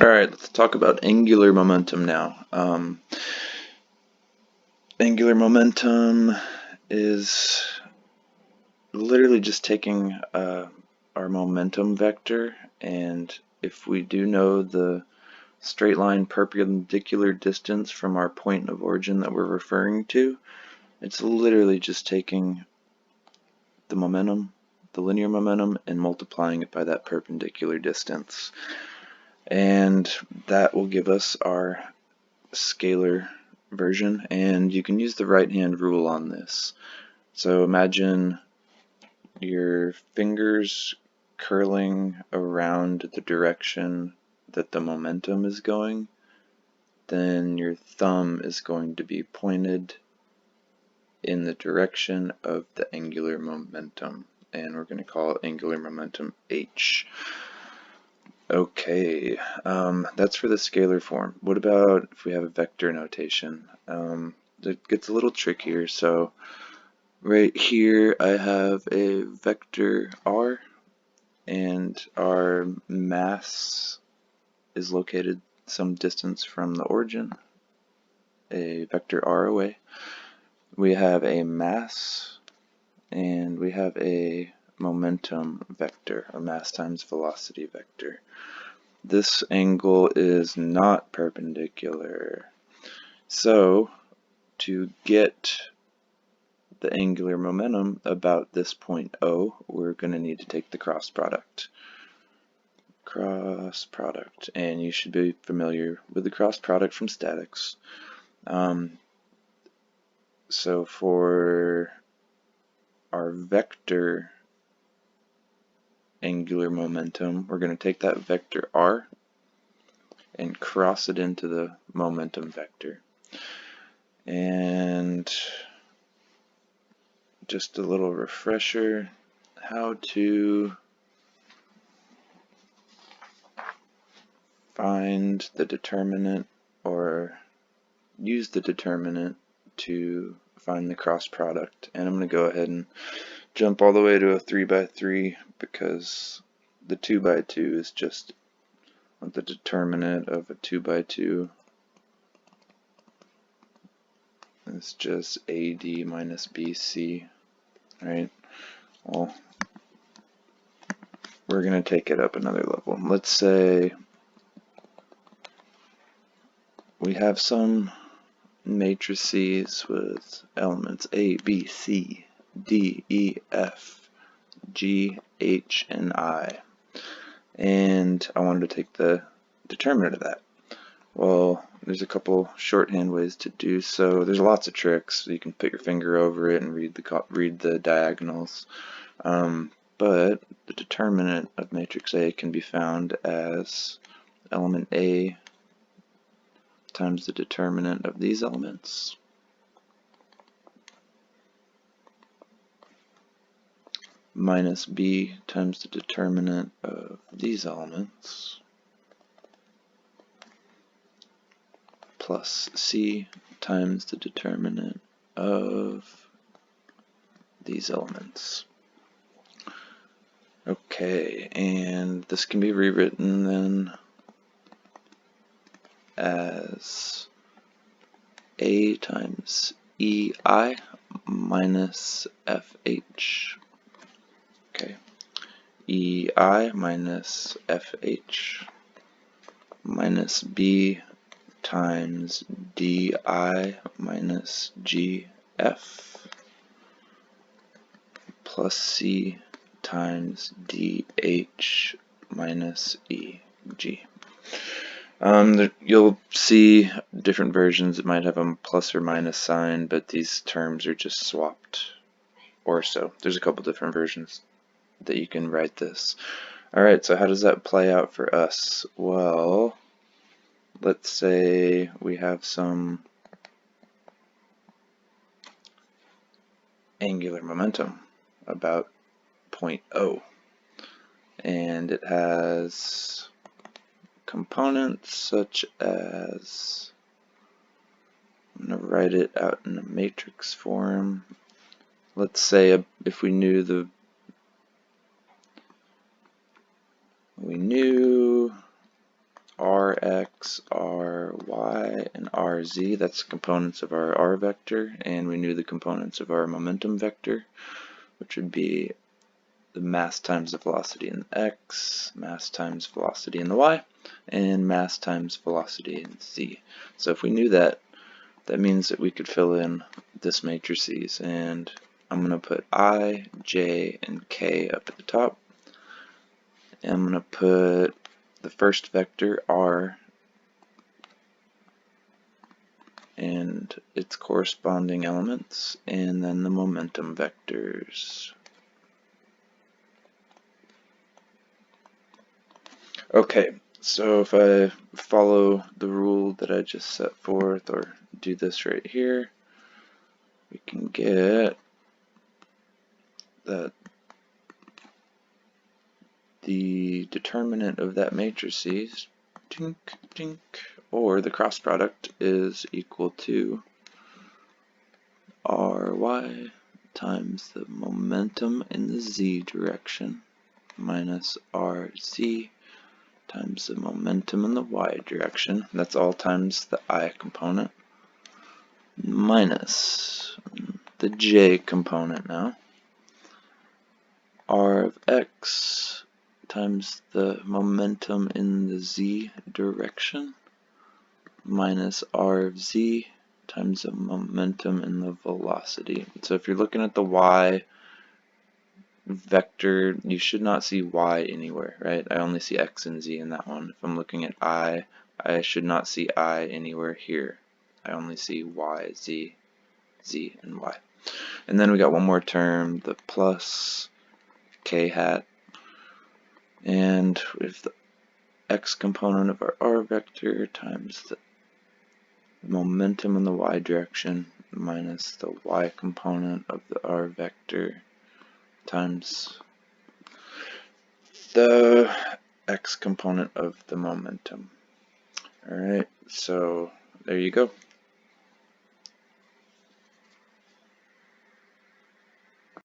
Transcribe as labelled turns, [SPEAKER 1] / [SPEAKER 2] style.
[SPEAKER 1] Alright, let's talk about angular momentum now. Angular momentum is literally just taking our momentum vector, and if we do know the straight line perpendicular distance from our point of origin that we're referring to, it's literally just taking the momentum, the linear momentum, and multiplying it by that perpendicular distance. And that will give us our scalar version, and you can use the right hand rule on this. So imagine your fingers curling around the direction that the momentum is going, then your thumb is going to be pointed in the direction of the angular momentum, and we're going to call it angular momentum H. Okay, that's for the scalar form. What about if we have a vector notation? It gets a little trickier. So right here I have a vector r, and our mass is located some distance from the origin, a vector r away. We have a mass, and we have a momentum vector, or mass times velocity vector. This angle is not perpendicular. So to get the angular momentum about this point O, we're going to need to take the cross product. Cross product, and you should be familiar with the cross product from statics. So for our vector angular momentum, we're going to take that vector r and cross it into the momentum vector. And just a little refresher, how to find the determinant, or use the determinant to find the cross product. And I'm going to go ahead and jump all the way to a 3×3 because the 2×2 is just the determinant of a 2×2. It's just AD minus BC, right? Well, we're going to take it up another level. Let's say we have some matrices with elements A, B, C, D, E, F, G, H, and I. And I wanted to take the determinant of that. Well, there's a couple shorthand ways to do so. There's lots of tricks. You can put your finger over it and read the diagonals. But the determinant of matrix A can be found as element A times the determinant of these elements minus B times the determinant of these elements plus C times the determinant of these elements. Okay, and this can be rewritten then as A times EI minus FH. Okay, EI minus FH minus B times DI minus GF plus C times DH minus EG. You'll see different versions that might have a plus or minus sign, but these terms are just swapped or so. There's a couple different versions that you can write this. Alright, so how does that play out for us? Well, let's say we have some angular momentum about point O, and it has components such as, I'm going to write it out in a matrix form. Let's say if we knew R Rx, Ry, and Rz. That's the components of our R vector, and we knew the components of our momentum vector, which would be the mass times the velocity in the x, mass times velocity in the y, and mass times velocity in z. So if we knew that, that means that we could fill in this matrices, and I'm going to put I, j, and k up at the top. And I'm going to put the first vector r and its corresponding elements, and then the momentum vectors. Okay, so if I follow the rule that I just set forth, or do this right here, we can get that the determinant of that matrices, tink, tink, or the cross product, is equal to Ry times the momentum in the z direction minus Rz times the momentum in the y direction. That's all times the I component minus the j component now. R of x times the momentum in the z direction minus R of z times the momentum in the velocity. So if you're looking at the y vector, you should not see y anywhere, right? I only see x and z in that one. If I'm looking at I should not see I anywhere here. I only see y, z, and y. And then we got one more term, the plus k hat, and with the x component of our r vector times the momentum in the y direction minus the y component of the r vector times the x component of the momentum. Alright, so there you go.